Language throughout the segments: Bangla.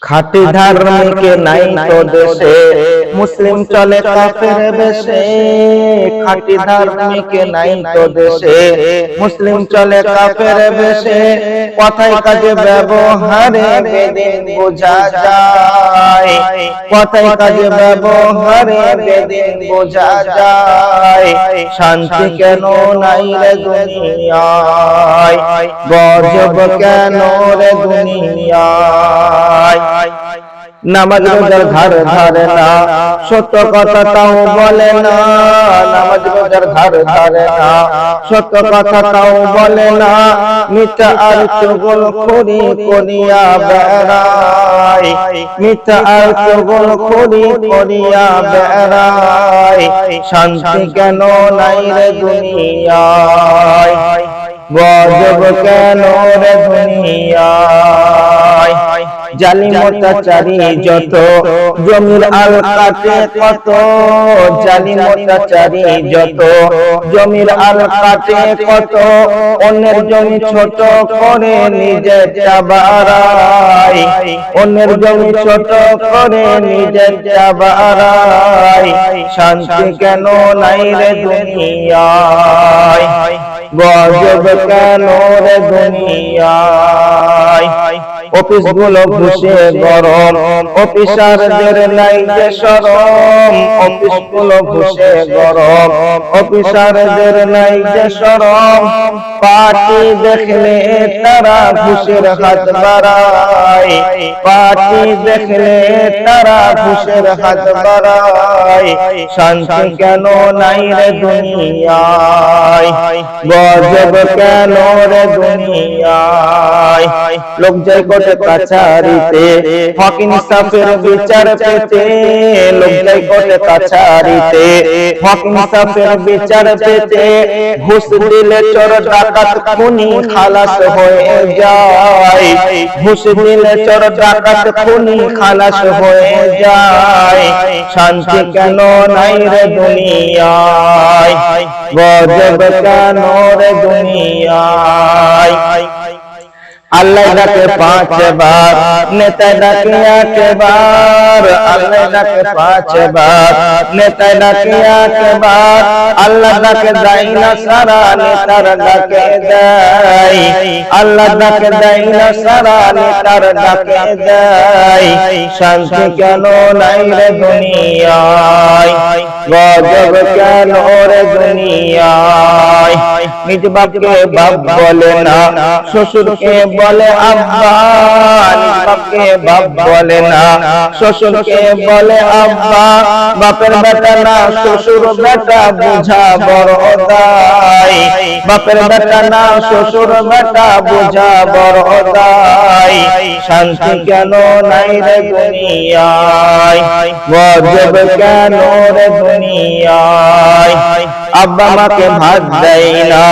খাঁটি ধার্মিক নাই তো দেশে, মুসলিম চলে কাফের বেশে। খাঁটি ধার্মিক নাই তো দেশে, মুসলিম চলে কাফের বেশে। কথায় কাজে ব্যবহারে বেদিন বোঝা যায়, কথায় কাজে ব্যবহারে বেদিন বোঝা যায়। শান্তি কেন নাই রে দুনিয়ায়, গজব কেন রে দুনিয়ায়। নামাজ রোজার ধার ধারে না, সত্য কথা তাও বলে না। নামাজ রোজার ধার ধারে না, সত্য কথা তাও বলে না। মিথ্যা আর চুগলখড়ি করিয়া বেড়ায়, মিথ্যা আর চুগলখড়ি করিয়া বেড়ায়। শান্তি কেন নাই রে দুনিয়ায়, গজব কেন রে দুনিয়ায়। জালিম অত্যাচারী যত, জমির আল কাটে কত। জালিম অত্যাচারী যত, জমির আল কাটে কত। অন্যের জমি ছোট করে নিজেরটা বাড়ায়, অন্যের জমি ছোট করে নিজেরটা বাড়ায়। শান্তি কেন নাই রে দুনিয়ায়, গজব কেন রে দুনিয়ায়। অফিস গুলো ঘুষে গরম, অফিসারদের নাই যে শরম। অফিস গুলো ঘুষে গরম, অফিসারদের নাই যে শরম। পার্টি দেখলে তারা ঘুষের হাত বাড়ায়, পার্টি দেখলে তারা ঘুষের হাত বাড়ায়। শান্তি কেন নাই রে দুনিয়ায়, গজব কেন রে দুনিয়ায়। লোক যাই কোর্টে কাছারিতে, হক ইনসাফের বিচার পেতে। লোক যাই কোর্টে কাছারিতে, হক ইনসাফের বিচার পেতে। ঘুষ দিলে চোর ডাকাত খুনি খালাস হয়ে যায়, ঘুষ দিলে চোর ডাকাত খুনি খালাস হয়ে যায়। শান্তি কেন নাই রে দুনিয়ায়, গজব কেন রে দুনিয়ায়। আল্লাহ ডাকে 5 বার, নেতা ডাকে 8 বার। আল্লাহ ডাকে 5 বার, নেতা ডাকে 8 বার। আল্লাহ ডাকে দেয় না সারা, নেতার ডাকে দেয়। আল্লাহ ডাকে দেয় না সারা, নেতার ডাকে দেয়। শান্তি কেন নাই রে দুনিয়ায়, গজব কেন রে দুনিয়ায়। নিজ বাপকে বাপ বলে না, শ্বশুরকে বলে আব্বা। নিজ বাপকে বাপ বলে না, শ্বশুরকে বলে আব্বা। বাপের বেটা না শ্বশুর বেটা, বুঝা বড় দায়। বাপের বেটা না শ্বশুর বেটা, বুঝা বড় দায়। শান্তি কেন নাই রে দুনিয়ায়, গজব কেন রে দুনিয়ায়। আব্বা মাকে ভাত দেয় না,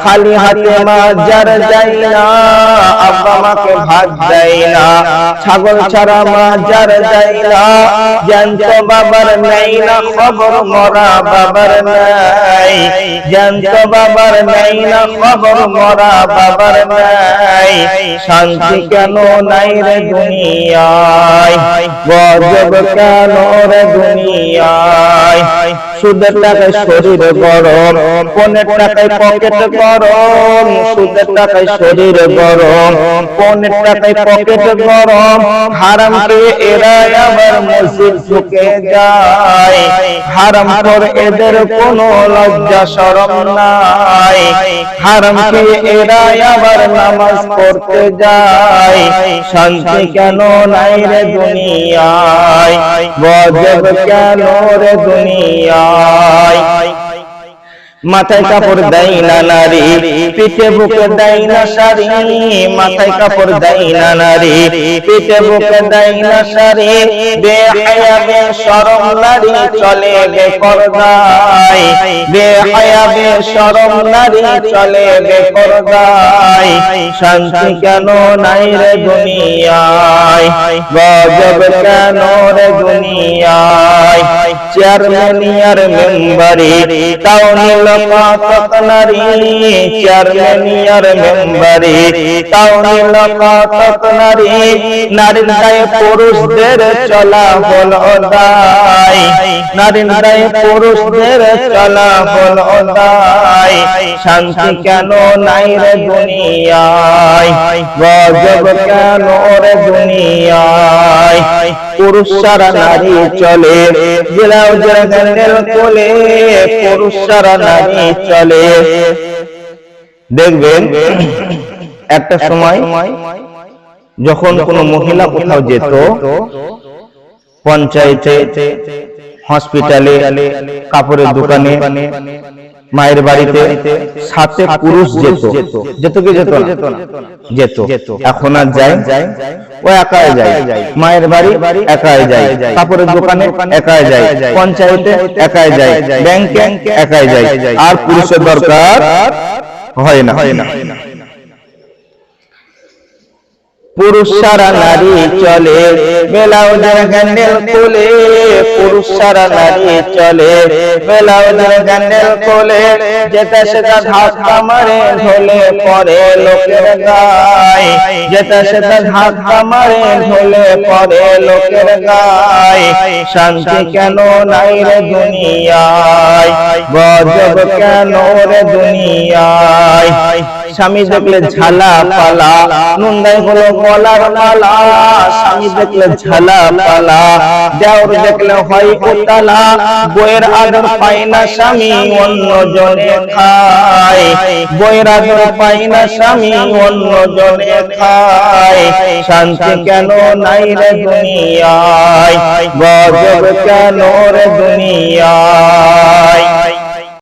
খালি হাতে মাজার যায় না। আব্বা মাকে ভাত দেয় না, ছাগল ছাড়া মাজার যায় না। জ্যান্ত বাবার নেই না খবর, মরা বাবার নাই। জ্যান্ত বাবার নেই না খবর, মরা বাবার নাই। শান্তি কেন নাই রে দুনিয়ায়, গজব কেন রে দুনিয়ায়। সুদের টাকায় শরীর গরম, পনের টাকায় পকেট গরম। সুদের টাকায় শরীর গরম, পনের টাকায় পকেট গরম। হারামকে এরা আবার মসজিদ ঢুকে যায়, হারাম করে এদের কোনো লজ্জা শরম নাই। হারামকে এরা আবার নামাজ পড়তে যায়। শান্তি কেন নাই রে দুনিয়ায়, গজব কেন রে দুনিয়ায়। মাথায় কাপড় দেয় না নারী, পিঠে বুকে দেয় না শাড়ি। মাথায় কাপড় দেয় না নারী, পিঠে বুকে দেয় না শাড়ি। বেহায়া বেশরম নারী চলে বেপরদায়, বেহায়া বেশরম নারী চলে বেপরদায়। শান্তি কেন নাই রে দুনিয়ায়, গজব কেন রে দুনিয়ায়। চেয়ারম্যানিয়ার মেম্বারি তাও নিল কতক নারী, চেয়ারম্যানিয়ার মেম্বারি তাও নিল কতক নারী, নারীর গায়ে পুরুষদের চলা হলো দায়, নারীর গায়ে পুরুষদের চলা হলো দায়, শান্তি কেন নাই রে দুনিয়ায়, গজব কেন রে দুনিয়ায়, পুরুষ ছাড়া নারী চলে ব্লাউজের হ্যান্ডেল খুলে, পুরুষ ছাড়া নারী চলে। দেখবেন একটা সময় যখন কোন মহিলা কোথাও যেত, পঞ্চায়েতে, হসপিটালে, কাপড়ের দোকানে, মায়ের বাড়িতে, সাথে পুরুষ যেত, যেত কি যেত না? যেত। এখন আর যায়? ও একাই যায়, মায়ের বাড়ি একাই যায়, কাপড়ের দোকানে একাই যায়, পঞ্চায়েতে একাই যায়, ব্যাংকে একাই যায়, আর পুরুষের দরকার হয় না। পুরুষ ছাড়া নারী চলে ব্লাউজের হ্যান্ডেল খুলে, পুরুষ ছাড়া নারী চলে ব্লাউজের হ্যান্ডেল খুলে, যেটা সেটা ধাক্কা মারে ঢলে পড়ে লোকের গায়ে, যেটা সেটা ধাক্কা মারে ঢলে পড়ে লোকের গায়ে, শান্তি কেন নাই রে দুনিয়ায়, গজব কেন রে দুনিয়ায়, স্বামী দেখলে ঝালা পালা নুন্দাই হলো গলার মালা, স্বামী দেখলে ঝালা পালা, দেওর দেখলে হয় উতালা, বইয়ের আদর পায় না স্বামী অন্য জনে খায়, বইয়ের আদর পায় না স্বামী অন্য জনে খায়, শান্তি কেন নাই রে দুনিয়ায়, গজব কেন রে দুনিয়ায়।